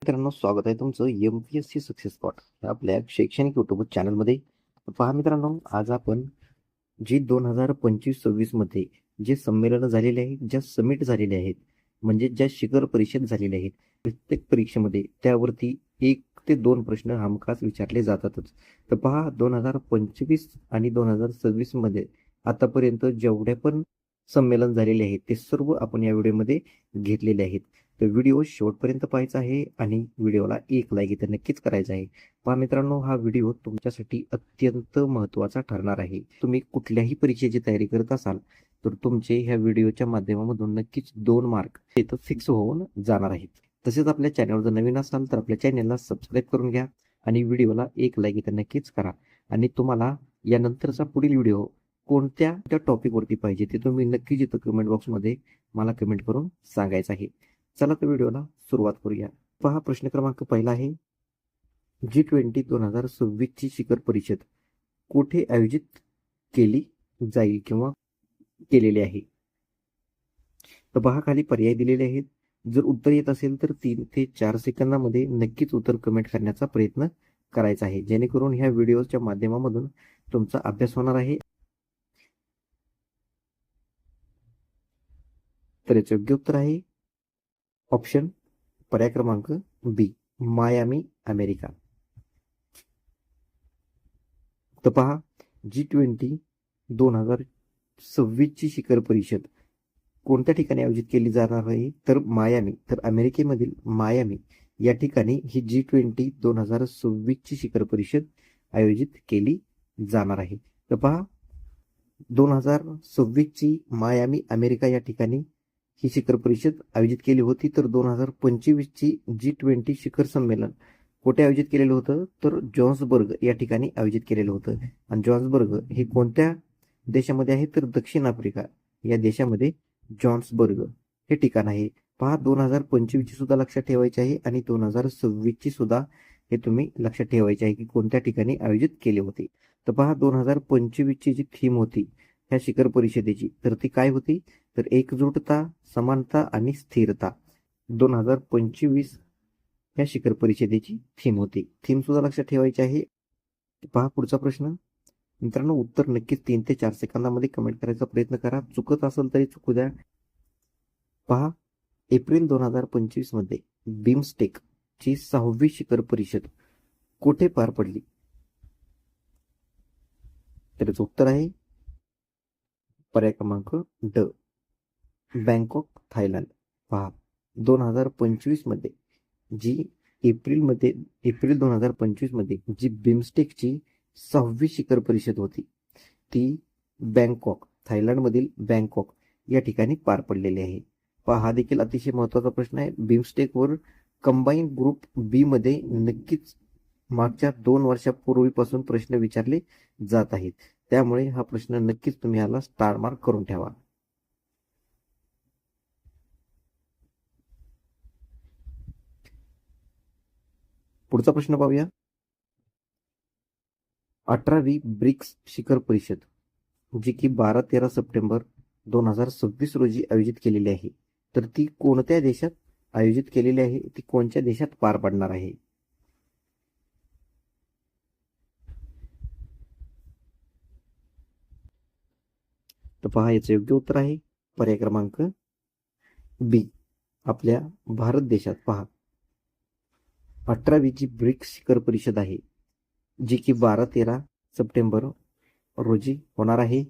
मित्रांनो, स्वागत आहे तुमचं MPSC सक्सेस स्पॉट या आपल्या शैक्षणिक युट्यूब चॅनलमध्ये. पहा मित्रांनो, आज आपण जी 2025-26 मध्ये जे संमेलन झालेले आहेत, ज्या समिट झालेले आहेत, म्हणजे ज्या शिखर परिषद झालेल्या आहेत, प्रत्येक परीक्षेमध्ये त्यावरती 1 ते 2 प्रश्न हमखास विचारले जातातच. तर पहा, 2025 आणि 2026 मध्ये आतापर्यंत जेवढे पण संमेलन झालेले आहेत ते सर्व आपण या व्हिडिओमध्ये घेतलेले आहेत. तर व्हिडिओ शेवटपर्यंत पाहायचा आहे आणि व्हिडिओला एक लाईक इथे नक्कीच करायचा आहे. पहा मित्रांनो, हा व्हिडिओ तुमच्यासाठी अत्यंत महत्त्वाचा ठरणार आहे. तुम्ही कुठल्याही परीक्षेची तयारी करत असाल तर तुमचे ह्या व्हिडिओच्या माध्यमामधून नक्कीच 2 मार्क इथं फिक्स होऊन जाणार आहेत. तसेच आपल्या चॅनलवर जर नवीन असाल तर आपल्या चॅनलला सबस्क्राईब करून घ्या आणि व्हिडिओला एक लाईक इथं नक्कीच करा. आणि तुम्हाला यानंतरचा पुढील व्हिडिओ कोणत्या टॉपिकवरती पाहिजे ते तुम्ही नक्कीच इथं कमेंट बॉक्समध्ये मला कमेंट करून सांगायचं आहे. चला तर व्हिडिओला सुरुवात करूया. पहा, प्रश्न क्रमांक पहिला आहे, G20 2026 ची शिखर परिषद कुठे आयोजित केली जाईल किंवा केलेली आहे? तर पहा, खाली पर्याय दिलेले आहेत. जर उत्तर येत असेल तर 3 ते 4 सेकंदामध्ये नक्कीच उत्तर कमेंट करण्याचा प्रयत्न करायचा आहे, जेणेकरून ह्या व्हिडिओच्या माध्यमामधून तुमचा अभ्यास होणार आहे. तर याचे योग्य उत्तर आहे ऑप्शन पर्याय क्रमांक बी, मायामी, अमेरिका. तर पहा, G20 2026 ची शिखर परिषद कोणत्या ठिकाणी आयोजित केली जाणार आहे? तर मायामी, तर अमेरिकेमधील मायामी या ठिकाणी ही G20 2026 ची शिखर परिषद आयोजित केली जाणार आहे. तर पहा, 2026 ची मायामी, अमेरिका या ठिकाणी ही शिखर परिषद आयोजित केली होती. तर 2025 ची G20 शिखर संमेलन कुठे आयोजित केलेलं होतं? तर जॉन्सबर्ग या ठिकाणी आयोजित केलेलं होतं. आणि जॉन्सबर्ग हे कोणत्या देशामध्ये आहे? तर दक्षिण आफ्रिका या देशामध्ये जॉन्सबर्ग हे ठिकाण आहे. पहा, 2025 ची सुद्धा लक्षात ठेवायची आहे आणि 2026 ची सुद्धा हे तुम्ही लक्षात ठेवायचे आहे की कोणत्या ठिकाणी आयोजित केले होते. तर पहा, 2025 ची जी थीम होती ह्या शिखर परिषदेची, तर ती काय होती? तर एकजुटता, समानता आणि स्थिरता. 2025 या शिखर परिषदेची थीम होती. थीम सुद्धा लक्षात ठेवायची आहे. पहा पुढचा प्रश्न. मित्रांनो, उत्तर नक्कीच 3 ते 4 सेकंदामध्ये कमेंट करायचा प्रयत्न करा. चुकत असेल तरी चुकू द्या. पहा, एप्रिल 2025 मध्ये बिमस्टेक ची 6वी शिखर परिषद कुठे पार पडली? त्याचं उत्तर आहे पर्याय क्रमांक ड, बँकॉक, थायलंड. पहा, 2025 मध्ये जी एप्रिल 2025 मध्ये जी बिमस्टेकची 6वी शिखर परिषद होती ती बँकॉक, थायलंडमधील बँकॉक या ठिकाणी पार पडलेली आहे. पहा, हा देखील अतिशय महत्त्वाचा प्रश्न आहे. बिमस्टेकवर कंबाईन ग्रुप बी मध्ये नक्कीच मागच्या 2 वर्षापूर्वीपासून प्रश्न विचारले जात आहेत. त्यामुळे हा प्रश्न नक्कीच तुम्ही याला स्टार मार्क करून ठेवा. पुढचा प्रश्न पाहूया. 18वी ब्रिक्स शिखर परिषद जी की 12-13 सप्टेंबर 2026 रोजी आयोजित केलेली आहे, तर ती कोणत्या देशात आयोजित केलेली आहे? ती कोणत्या देशात पार पडणार आहे? तर पहा, याचं योग्य उत्तर आहे पर्याय क्रमांक बी, आपल्या भारत देशात. पहा, 18वी जी ब्रिक्स शिखर परिषद आहे जी की 12-13 सप्टेंबर रोजी होणार आहे,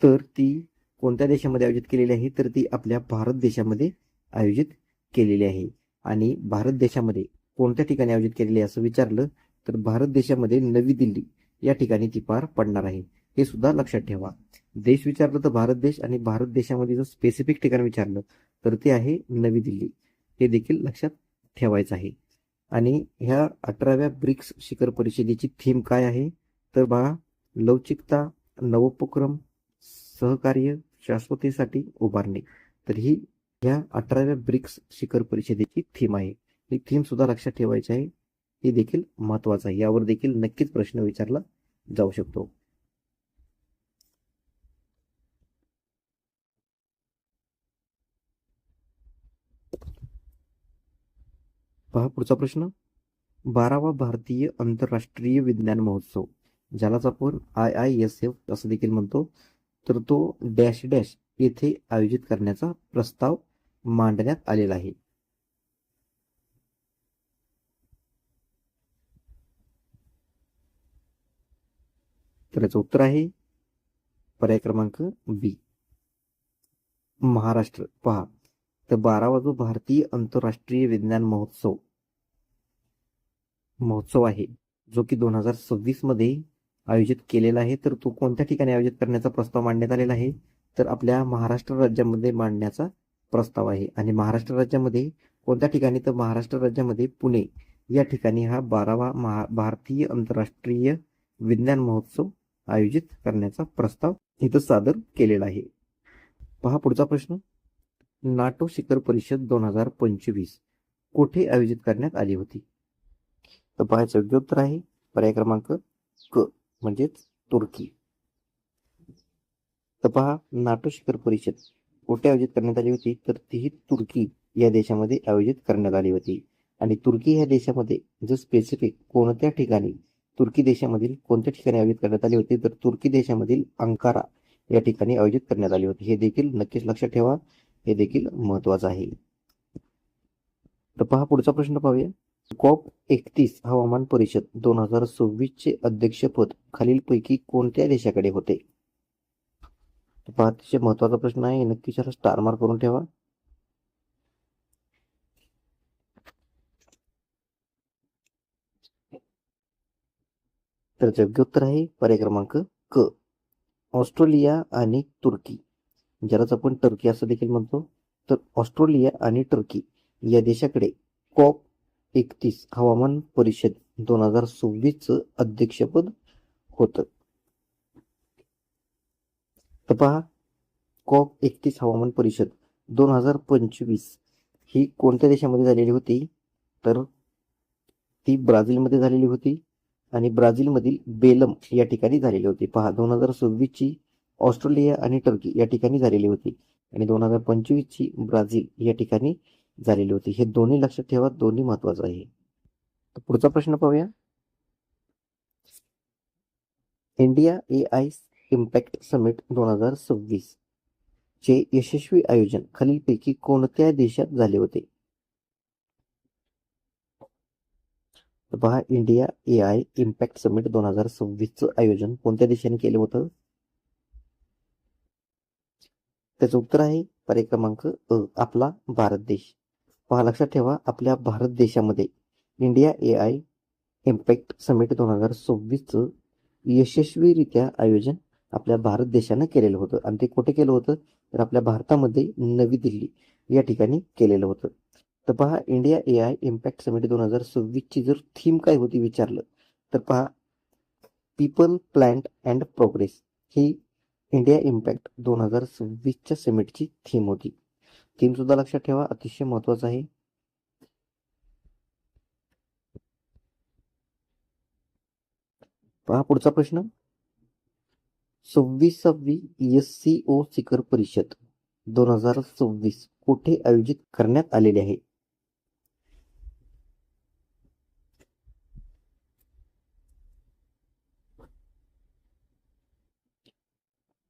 तर ती कोणत्या देशामध्ये आयोजित केलेली आहे? तर ती आपल्या भारत देशामध्ये आयोजित केलेली आहे. आणि भारत देशामध्ये कोणत्या ठिकाणी आयोजित केलेली आहे असं विचारलं तर भारत देशामध्ये नवी दिल्ली या ठिकाणी ती पार पडणार आहे. हे सुद्धा लक्षात ठेवा. देश विचारलं तर भारत देश, आणि भारत देशामध्ये जर स्पेसिफिक ठिकाण विचारलं तर ते आहे नवी दिल्ली. हे देखील लक्षात ठेवायचं आहे. आणि ह्या 18व्या ब्रिक्स शिखर परिषदेची थीम काय आहे? तर पहा, लवचिकता, नवोपक्रम, सहकार्य, शाश्वतेसाठी उभारणे. तर ही ह्या 18व्या ब्रिक्स शिखर परिषदेची थीम आहे. ही थीम सुद्धा लक्षात ठेवायची आहे. हे देखील महत्वाचं आहे. यावर देखील नक्कीच प्रश्न विचारला जाऊ शकतो. पहा पुढचा प्रश्न, 12वा भारतीय आंतरराष्ट्रीय विज्ञान महोत्सव, ज्यालाच आपण IISF असं देखील म्हणतो, तर तो डॅश डॅश येथे आयोजित करण्याचा प्रस्ताव मांडण्यात आलेला आहे. तर याचं उत्तर आहे पर्याय क्रमांक बी, महाराष्ट्र. पहा, तर 12वा जो भारतीय आंतरराष्ट्रीय विज्ञान महोत्सव आहे, जो की 2026 मध्ये आयोजित केलेला आहे, तर तो कोणत्या ठिकाणी आयोजित करण्याचा प्रस्ताव मांडण्यात आलेला आहे, तर आपल्या महाराष्ट्र राज्यामध्ये मांडण्याचा प्रस्ताव आहे. आणि महाराष्ट्र राज्यामध्ये कोणत्या ठिकाणी, तर महाराष्ट्र राज्यामध्ये पुणे या ठिकाणी हा 12वा भारतीय आंतरराष्ट्रीय विज्ञान महोत्सव आयोजित करण्याचा प्रस्ताव इथं सादर केलेला आहे. पहा पुढचा प्रश्न, नाटो शिखर परिषद 2025 कुठे आयोजित करण्यात आली होती? तर पाहायचं योग्य उत्तर आहे पर्याय क्रमांक क, म्हणजेच तुर्की. तर पहा, नाटो शिखर परिषद कुठे आयोजित करण्यात आली होती, तर ती तुर्की या देशामध्ये आयोजित करण्यात आली होती. आणि तुर्की या देशामध्ये जो स्पेसिफिक कोणत्या ठिकाणी, तुर्की देशामधील कोणत्या ठिकाणी आयोजित करण्यात आली होती, तर तुर्की देशामधील अंकारा या ठिकाणी आयोजित करण्यात आली होती. हे देखील नक्कीच लक्षात ठेवा, हे देखील महत्वाचं आहे. तर पहा पुढचा प्रश्न पाहूया, COP31 हवामान परिषद 2026 चे अध्यक्षपद खालीलपैकी कोणत्या देशाकडे होते? तर पहा, अतिशय महत्वाचा प्रश्न आहे, नक्कीच याला स्टार मार्क करून ठेवा. तर योग्य उत्तर आहे पर्याय क्रमांक क, ऑस्ट्रेलिया आणि तुर्की, ज्यालाच आपण टर्की असं देखील म्हणतो. तर ऑस्ट्रेलिया आणि टर्की या देशाकडे COP31 हवामान परिषद 2026 अध्यक्षपद होतं. तर पहा, COP31 हवामान परिषद 2025 ही कोणत्या देशामध्ये झालेली होती, तर ती ब्राझीलमध्ये झालेली होती. आणि ब्राझीलमधील बेलम या ठिकाणी झालेली होती. पहा, 2026 ची ऑस्ट्रेलिया आणि टर्की या ठिकाणी झालेली होती आणि 2025 ची ब्राझील या ठिकाणी झालेली होती. हे दोन्ही लक्षात ठेवा, दोन्ही महत्वाचं आहे. तर पुढचा प्रश्न पाहूया, इंडिया AI इम्पॅक्ट समिट 2026 चे यशस्वी आयोजन खालीलपैकी कोणत्या देशात झाले होते? तर पहा, इंडिया AI इम्पॅक्ट समिट 2026 आयोजन कोणत्या देशाने केलं होतं? त्याचं उत्तर आहे पर्याय क्रमांक अ, आपला भारत देश. पहा, लक्षात ठेवा, आपल्या भारत देशामध्ये इंडिया AI इम्पॅक्ट समिट 2026 यशस्वीरित्या आयोजन आपल्या भारत देशानं केलेलं होतं. आणि ते कुठे केलं होतं, तर आपल्या भारतामध्ये नवी दिल्ली या ठिकाणी केलेलं होतं. तर पहा, इंडिया AI इम्पॅक्ट समिट 2026 ची जर थीम काय होती विचारलं, तर पहा, पीपल, प्लॅन्ट अँड प्रोग्रेस ही इंडिया इम्पॅक्ट 2026च्या समिटची थीम होती. थीम सुद्धा लक्षात ठेवा, अतिशय महत्वाचं आहे. पहा पुढचा प्रश्न, 26वी SCO शिखर परिषद 2026 कुठे आयोजित करण्यात आलेले आहे?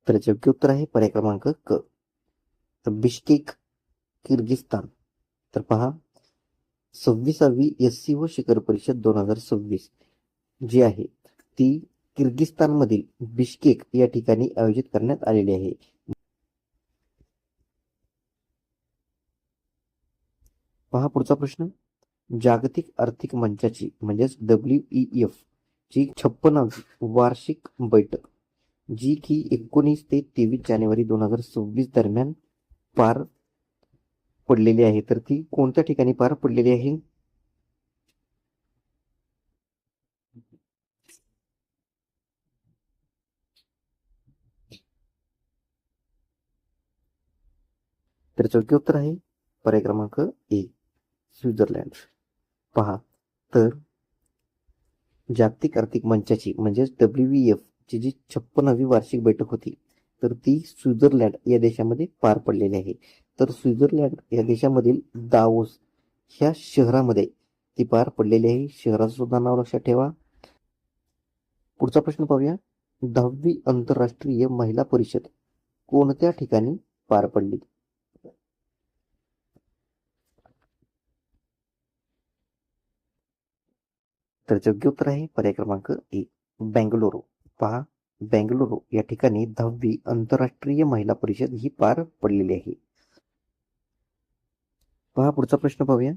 तर योग्य उत्तर आहे पर्याय क्रमांक क, तर बिश्केक, किर्गिस्तान. तर पहा, 26वी SCO शिखर परिषद 2026 जी आहे ती किर्गिस्तानमधील बिश्केक या ठिकाणी आयोजित करण्यात आलेली आहे. पहा पुढचा प्रश्न, जागतिक आर्थिक मंचाची म्हणजेच WEF ची 56वी वार्षिक बैठक जी की 19 ते 23 जानेवारी 2026 दरम्यान पार पडलेली आहे, तर ती कोणत्या ठिकाणी पार पडलेली आहे? तर योग्य उत्तर आहे पर्याय क्रमांक ए, स्वित्झर्लंड. पहा, तर जागतिक आर्थिक मंचाची म्हणजेच WEF ची जी 56वी वार्षिक बैठक होती, तर ती स्वित्झर्लंड या देशामध्ये पार पडलेली आहे. तर स्वित्झर्लंड या देशामधील दावोस ह्या शहरामध्ये ती पार पडलेली आहे. शहराचं सुद्धा नाव लक्षात ठेवा. पुढचा प्रश्न पाहूया. 10वी आंतरराष्ट्रीय महिला परिषद कोणत्या ठिकाणी पार पडली? तर योग्य उत्तर आहे पर्याय क्रमांक ए, बेंगळुरू. पहा, बेंगळुरू या ठिकाणी 10वी आंतरराष्ट्रीय महिला परिषद ही पार पडलेली आहे. पहा पुढचा प्रश्न पाहूया.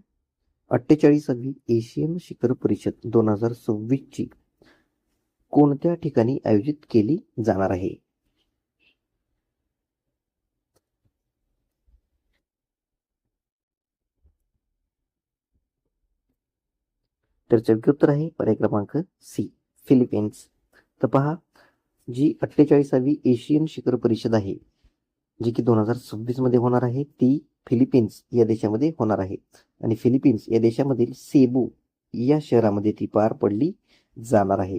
48वी एशियन शिखर परिषद 2026 ची कोणत्या ठिकाणी आयोजित केली जाणार आहे? तर योग्य उत्तर आहे पर्याय क्रमांक सी, फिलिपिन्स. तर पहा, जी 48वी एशियन शिखर परिषद आहे जी की 2026 मध्ये होणार आहे ती फिलिपिन्स या देशामध्ये होणार आहे. आणि फिलिपिन्स या देशामधील सेबू या शहरामध्ये ती पार पडली जाणार आहे.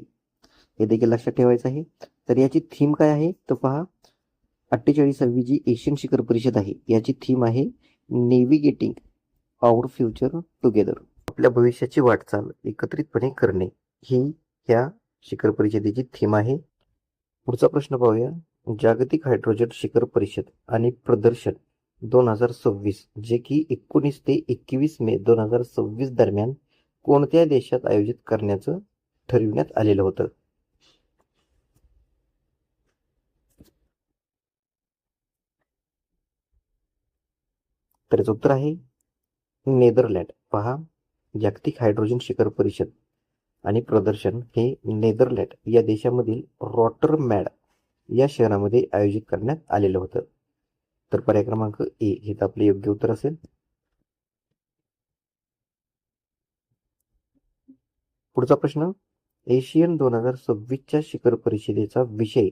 हे देखील लक्षात ठेवायचं आहे. तर याची थीम काय आहे तर पहा, 48वी जी एशियन शिखर परिषद आहे याची थीम आहे नेव्हिगेटिंग आवर फ्युचर टुगेदर. आपल्या भविष्याची वाटचाल एकत्रितपणे करणे ही या शिखर परिषदेची थीम आहे. पुढचा प्रश्न पाहूया. जागतिक हायड्रोजन शिखर परिषद आणि प्रदर्शन 2026 जे की 19 ते 21 मे 2026 दरम्यान कोणत्या देशात आयोजित करण्याचं ठरविण्यात आलेलं होतं? तर उत्तर आहे नेदरलँड. पहा, जागतिक हायड्रोजन शिखर परिषद आणि प्रदर्शन हे नेदरलँड या देशामधील रॉटरमॅड या शहरामध्ये आयोजित करण्यात आलेलं होतं. तर पर्याय क्रमांक ए हे तर आपले योग्य उत्तर असेल. पुढचा प्रश्न. एशियन 2026च्या शिखर परिषदेचा विषय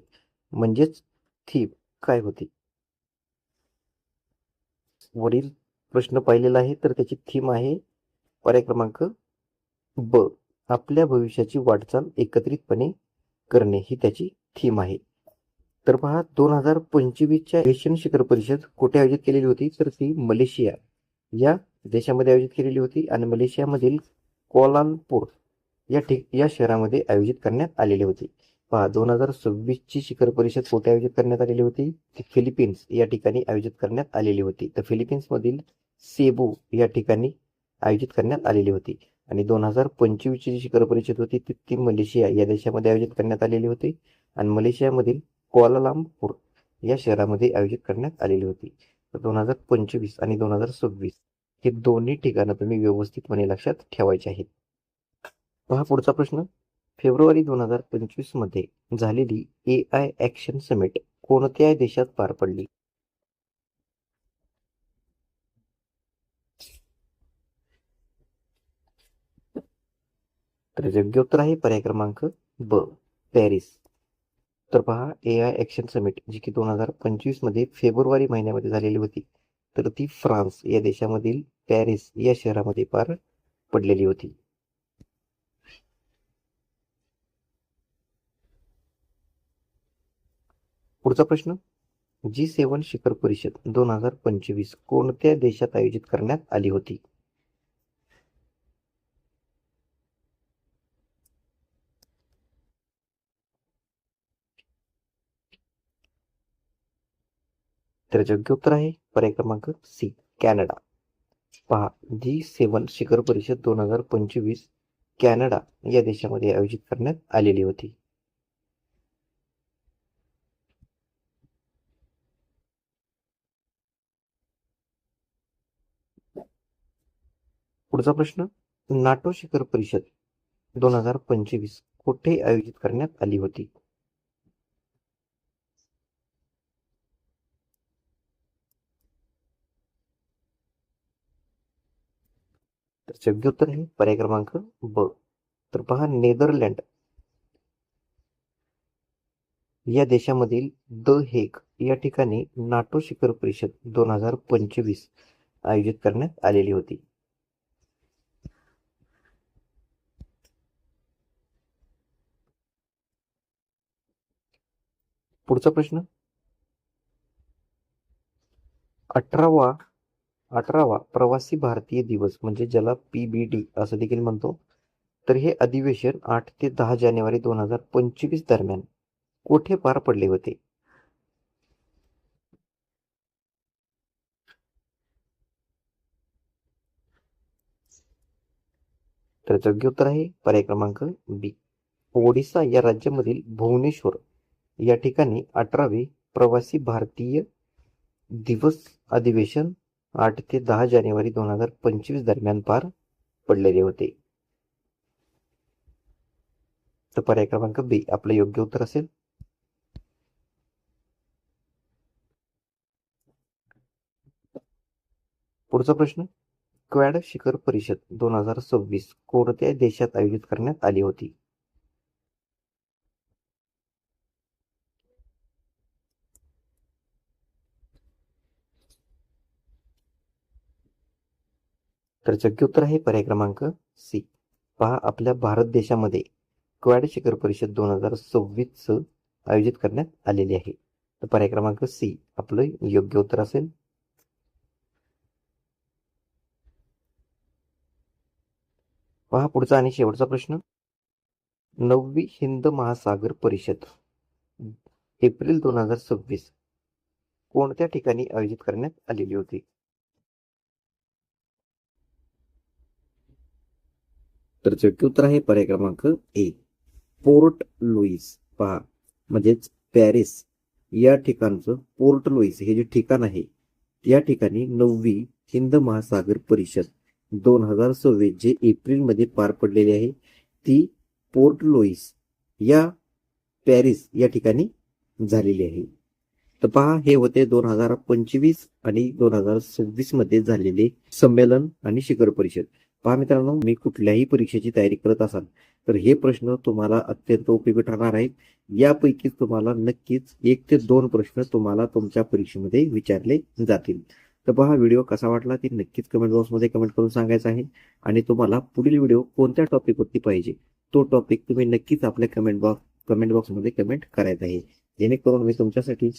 म्हणजेच थीम काय होती? वरील प्रश्न पाहिलेला आहे तर त्याची थीम आहे पर्याय क्रमांक ब, आपल्या भविष्याची वाटचाल एकत्रितपणे करणे ही त्याची थीम आहे. तर पहा, 2025च्या एशियन शिखर परिषद कुठे आयोजित केलेली होती तर ती मलेशिया या देशामध्ये आयोजित केलेली होती. आणि मलेशियामधील कोलालपूर या शहरामध्ये आयोजित करण्यात आलेली होती. पहा, 2026ची शिखर परिषद कुठे आयोजित करण्यात आलेली होती? ती फिलिपिन्स या ठिकाणी आयोजित करण्यात आलेली होती. तर फिलिपिन्समधील सेबू या ठिकाणी आयोजित करण्यात आलेली होती. आणि 2025ची जी शिखर परिषद होती ती मलेशिया या देशामध्ये आयोजित करण्यात आलेली होती. आणि मलेशियामधील कोलालंपूर या शहरामध्ये आयोजित करण्यात आलेली होती. तर 2025 आणि 2026 हे दोन्ही ठिकाणं तुम्ही व्यवस्थितपणे लक्षात ठेवायचे आहेत. पहा पुढचा प्रश्न. फेब्रुवारी 2025 मध्ये झालेली AI ॲक्शन समिट कोणत्या देशात पार पडली? तर योग्य उत्तर आहे पर्याय क्रमांक ब, पॅरिस. तर पहा, AI ॲक्शन समिट जी की 2025 मध्ये फेब्रुवारी महिन्यामध्ये झालेली होती तर ती फ्रान्स या देशामधील पॅरिस या शहरामध्ये पार पडलेली होती. पुढचा प्रश्न. G7 शिखर परिषद 2025 कोणत्या देशात आयोजित करण्यात आली होती? तर योग्य उत्तर आहे पर्याय क्रमांक सी, कॅनडा. पहा, G7 शिखर परिषद 2025 कॅनडा या देशामध्ये आयोजित करण्यात आलेली होती. पुढचा प्रश्न. नाटो शिखर परिषद 2025 कुठे आयोजित करण्यात आली होती? तर योग्य उत्तर आहे पर्याय क्रमांक ब. तर पहा, नेदरलँड या देशामधील द हेग या ठिकाणी नाटो शिखर परिषद 2025 आयोजित करण्यात आलेली होती. पुढचा प्रश्न. 18वा 18वा प्रवासी भारतीय दिवस म्हणजे ज्याला PBD असं देखील म्हणतो. तर हे अधिवेशन 8 ते 10 जानेवारी 2025 दरम्यान कोठे पार पडले होते? तर योग्य उत्तर आहे पर्याय क्रमांक बी. ओडिसा या राज्यामधील भुवनेश्वर या ठिकाणी 18वे प्रवासी भारतीय दिवस अधिवेशन 8 ते 10 जानेवारी 2025 दरम्यान पार पडलेले होते. तर पर्याय क्रमांक बी आपलं योग्य उत्तर असेल. पुढचा प्रश्न, क्वॅड शिखर परिषद 2026 कोणत्या देशात आयोजित करण्यात आली होती? तर योग्य उत्तर आहे पर्याय क्रमांक सी. पहा, आपल्या भारत देशामध्ये क्वॅड शिखर परिषद 2026 आयोजित करण्यात आलेली आहे. तर पर्याय क्रमांक सी आपलं योग्य उत्तर असेल. पहा पुढचा आणि शेवटचा प्रश्न, 9वी हिंद महासागर परिषद एप्रिल 2026 कोणत्या ठिकाणी आयोजित करण्यात आलेली होती? तर योग्य उत्तर आहे पर्याय क्रमांक ए, पोर्ट लुईस. पहा, म्हणजेच पॅरिस या ठिकाणचं पोर्ट लुईस हे जे ठिकाण आहे या ठिकाणी 9वी हिंद महासागर परिषद 2026 जे एप्रिलमध्ये पार पडलेली आहे ती पोर्ट लुईस या पॅरिस या ठिकाणी झालेली आहे. तर पहा, हे होते 2025 आणि 2026 मध्ये झालेले संमेलन आणि शिखर परिषद. पहा मित्रांनो, मी कुठल्याही परीक्षेची तयारी करत असाल तर हे प्रश्न तुम्हाला अत्यंत उपयोगी ठरणार आहेत. यापैकी तुम्हाला नक्कीच 1 ते 2 प्रश्न तुम्हाला तुमच्या परीक्षेमध्ये विचारले जातील. तर पहा, व्हिडिओ कसा वाटला ते नक्कीच कमेंट बॉक्समध्ये कमेंट करून सांगायचं आहे. आणि तुम्हाला पुढील व्हिडिओ कोणत्या टॉपिकवरती पाहिजे तो टॉपिक तुम्ही नक्कीच आपल्या कमेंट बॉक्समध्ये कमेंट करायचा आहे, जेणेकरून मी तुमच्यासाठी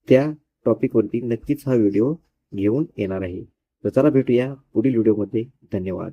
त्या टॉपिकवरती नक्कीच हा व्हिडिओ घेऊन येणार आहे. तर चला भेटूया पुढील व्हिडिओमध्ये. धन्यवाद.